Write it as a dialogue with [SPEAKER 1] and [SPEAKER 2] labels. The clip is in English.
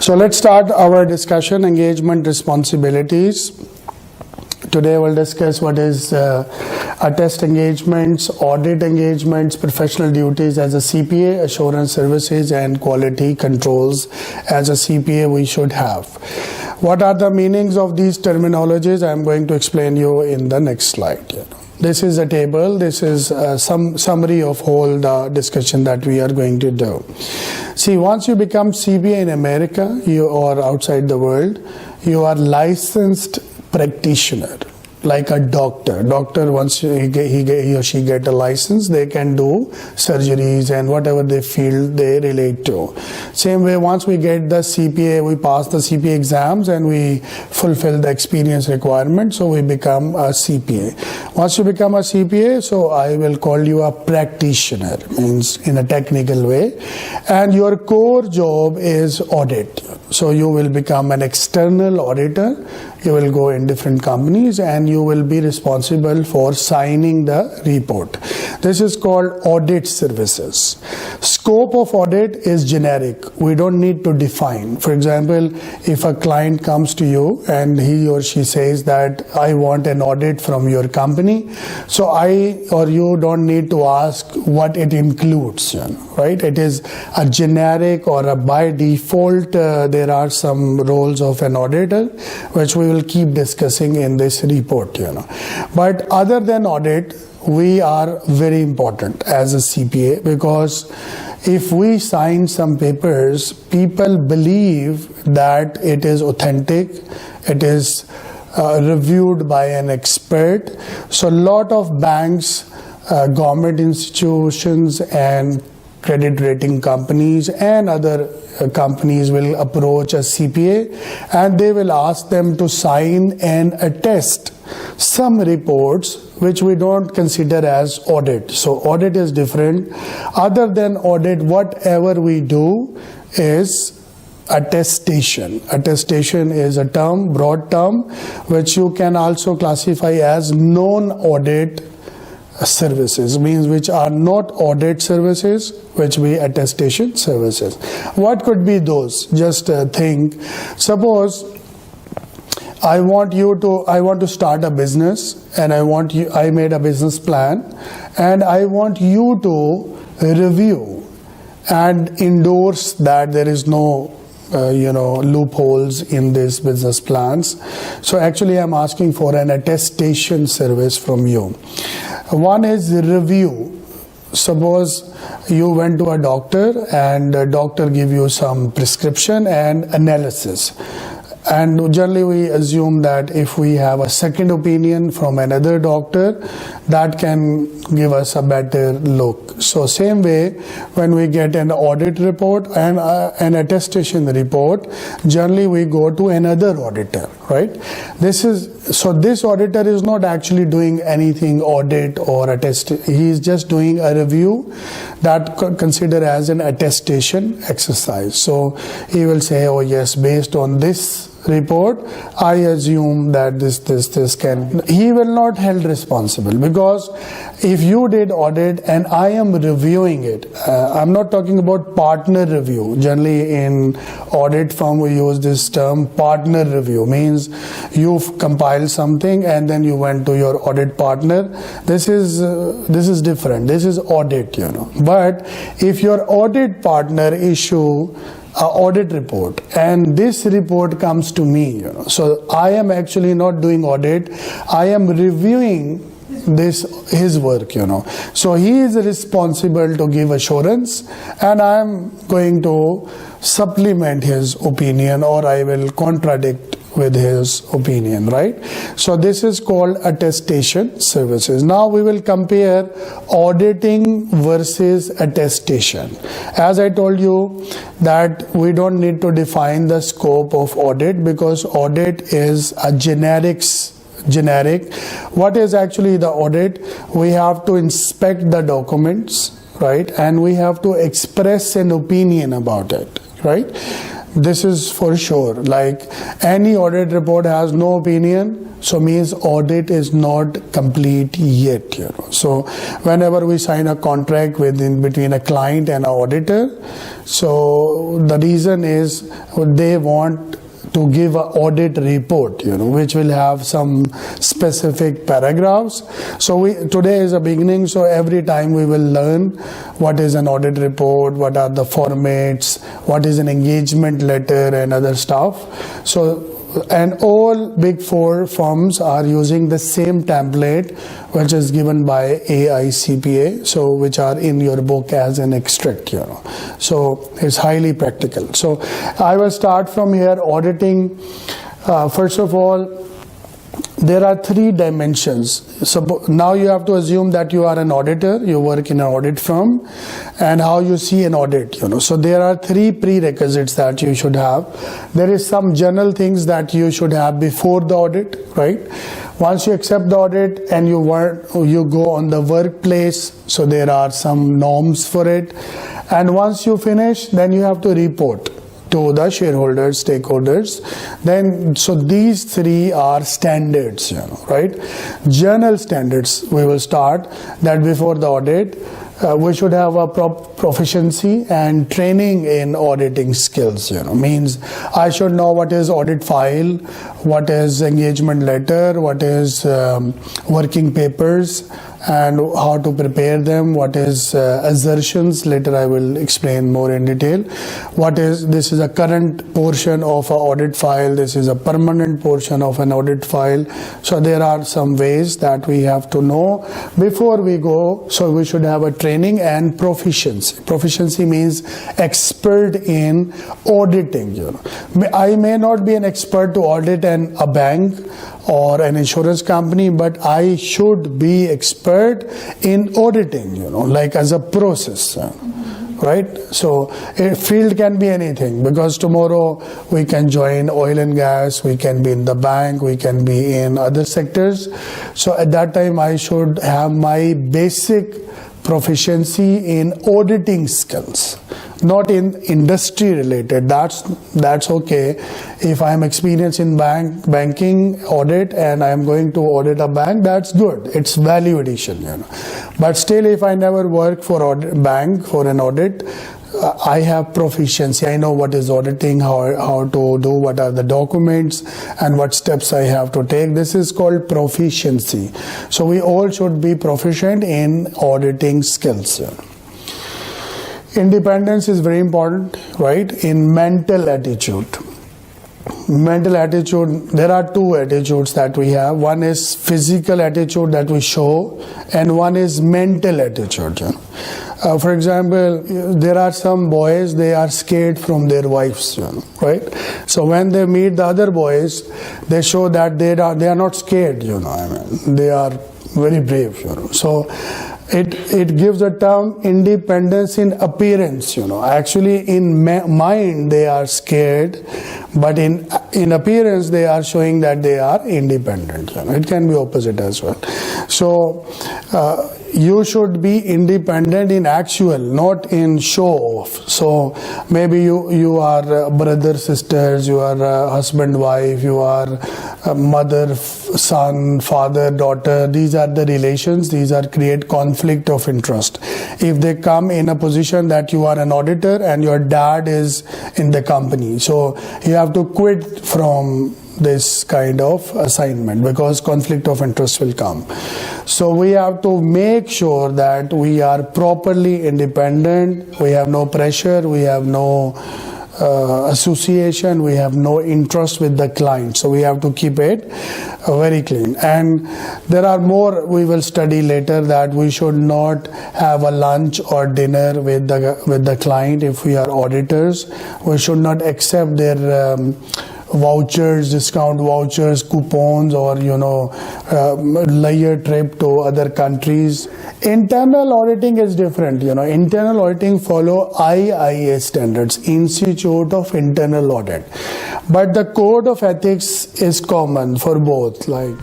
[SPEAKER 1] So let's start our discussion, engagement responsibilities. Today we'll discuss what is Attest Engagements, Audit Engagements, professional duties as a CPA, assurance services and quality controls as a CPA we should have. What are the meanings of these terminologies? I'm going to explain you in the next slide. This is a table. This is some summary of whole the discussion that we are going to do. See, once you become CPA in America, you or outside the world, you are licensed practitioner, like a doctor. Doctor, once he or she get a license, they can do surgeries and whatever they feel they relate to. Same way, once we get the CPA, we pass the CPA exams and we fulfill the experience requirement, so we become a CPA. Once you become a CPA, so I will call you a practitioner, means in a technical way, and your core job is audit. So you will become an external auditor. You will go in different companies and you will be responsible for signing the report. This is called audit services. Scope of audit is generic. We don't need to define. For example, if a client comes to you and he or she says that I want an audit from your company, so I or you don't need to ask what it includes, right? It is a generic or a by default. There are some roles of an auditor which we will keep discussing in this report, But other than audit, we are very important as a CPA, because if we sign some papers, people believe that it is authentic, it is reviewed by an expert. So a lot of banks, government institutions and credit rating companies and other companies will approach a CPA and they will ask them to sign and attest some reports which we don't consider as audit. So audit is different. Other than audit, whatever we do is attestation. Attestation is a term, broad term, which you can also classify as non-audit services, means which are not audit services, which be attestation services. What could be those? Just think. Suppose I want to start a business and I made a business plan and I want you to review and endorse that there is no loopholes in these business plans. So actually I'm asking for an attestation service from you. One is review. Suppose you went to a doctor and the doctor give you some prescription and analysis. And generally we assume that if we have a second opinion from another doctor, that can give us a better look. So same way, when we get an audit report and an attestation report, generally we go to another auditor, right? This auditor is not actually doing anything audit or attest. He is just doing a review that consider as an attestation exercise. So he will say, oh yes, based on this report, I assume that this can. He will not held responsible, because if you did audit and I am reviewing it, I'm not talking about partner review. Generally in audit firm we use this term partner review, means you've compiled something and then you went to your audit partner. This is different. This is audit, But if your audit partner issue audit report and this report comes to me, so I am actually not doing audit, I am reviewing his work, so he is responsible to give assurance and I am going to supplement his opinion or I will contradict with his opinion, right? So this is called attestation services. Now we will compare auditing versus attestation. As I told you that we don't need to define the scope of audit, because audit is a generic. What is actually the audit? We have to inspect the documents, right? And we have to express an opinion about it, right? This is for sure. Like any audit report has no opinion, so means audit is not complete yet. So whenever we sign a contract between a client and an auditor, so the reason is they want to give an audit report, which will have some specific paragraphs. So today is a beginning, so every time we will learn what is an audit report, what are the formats, what is an engagement letter and other stuff. So, and all big four firms are using the same template which is given by AICPA, so which are in your book as an extract. So it's highly practical. So I will start from here. Auditing, first of all, there are three dimensions. So now you have to assume that you are an auditor, you work in an audit firm, and how you see an audit. So there are three prerequisites that you should have. There is some general things that you should have before the audit, right? Once you accept the audit and you go on the workplace, so there are some norms for it. And once you finish, then you have to report to the shareholders, stakeholders. Then, so these three are standards, right? General standards, we will start that before the audit, we should have a proficiency and training in auditing skills, means I should know what is audit file, what is engagement letter, what is working papers, and how to prepare them, what is assertions, later I will explain more in detail. This is a current portion of an audit file, this is a permanent portion of an audit file. So there are some ways that we have to know before we go. So we should have a training and proficiency. Proficiency means expert in auditing. I may not be an expert to audit a bank or an insurance company, but I should be expert in auditing, like as a process, right? So a field can be anything, because tomorrow we can join oil and gas, we can be in the bank, we can be in other sectors. So at that time I should have my basic proficiency in auditing skills, not in industry related. That's okay. If I am experienced in banking audit and I am going to audit a bank, that's good. It's value addition, But still, if I never work for bank for an audit, I have proficiency. I know what is auditing, how to do, what are the documents, and what steps I have to take. This is called proficiency. So we all should be proficient in auditing skills. Independence is very important, right? In mental attitude. Mental attitude, there are two attitudes that we have. One is physical attitude that we show, and one is mental attitude. For example, there are some boys, they are scared from their wives, right? So when they meet the other boys, they show that they are not scared, they are very brave, So it gives a term independence in appearance, Actually, in mind they are scared, but in appearance they are showing that they are independent. It can be opposite as well. So you should be independent in actual, not in show off. So maybe you are brother, sisters, you are husband, wife, you are mother, son, father, daughter. These are the relations. These are create conflict of interest. If they come in a position that you are an auditor and your dad is in the company, so you have to quit from this kind of assignment because conflict of interest will come. So we have to make sure that we are properly independent, we have no pressure, we have no association, we have no interest with the client. So we have to keep it very clean. And there are more we will study later, that we should not have a lunch or dinner with the client if we are auditors. We should not accept their vouchers, discount vouchers, coupons, or layer trip to other countries. Internal auditing is different. Internal auditing follow IIA standards, Institute of Internal Audit, but the code of ethics is common for both. Like